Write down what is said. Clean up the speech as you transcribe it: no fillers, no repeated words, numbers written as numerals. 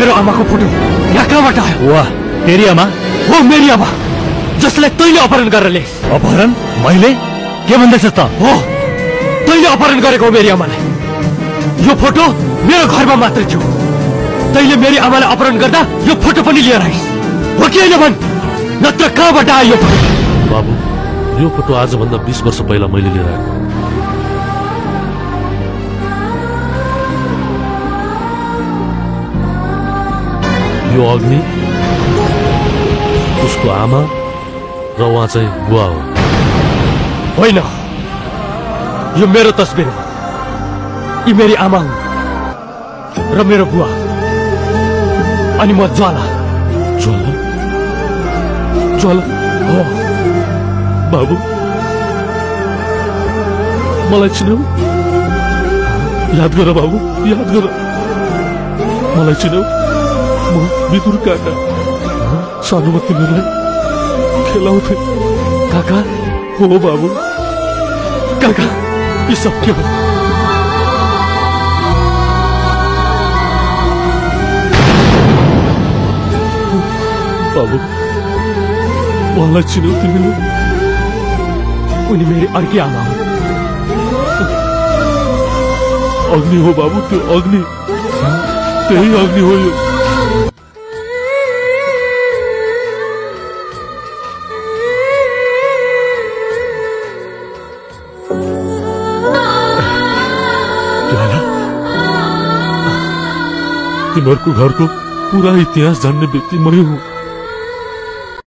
मेरो आमाको फोटो यहाँ कहाँबाट आयो? वाह, तेरी आमा हो, मेरी आमा, जसलाई तैँले अपहरण गरेर ल्याइस। अपहरण? मैले? के भन्दैछस् त? हो, तैँले अपहरण गरेको हो मेरी आमालाई। यो फोटो मेरो घरमा मात्र थियो। तैँले मेरी आमालाई अपहरण गर्दा यो फोटो पनि लिएर आइस, हो कि होइन भन्? नत्र कहाँबाट आयो यो फोटो? बाबु, यो फोटो आजभन्दा 20 वर्ष पहिला मैले लिएर आएको। यो अग्नि उसको आमा र उहाँ चाहिँ बुवा हो। होइन, यो मेरो तस्बिर हो। यी मेरी आमा हुन् र मेरो बुवा, अनि म ज्वाला। ज्वाला? ज्वाला? हो। बाबु, मलाई चिन्यौ? याद गर बाबु, याद गर। मलाई चिन्यौ? म विदुर काका, सानोमा तिमीलाई खेलाउँथे। काका? हो बाबु। काका, यी सब के हो? बाबु, उहाँलाई चिन्यौ तिमीले? उनी मेरी अर्की आमा हो। अग्नि हो बाबु, त्यो अग्नि, त्यही अग्नि हो यो। तिमीहरूको घरको पुरा इतिहास जान्ने व्यक्ति मै हुँ।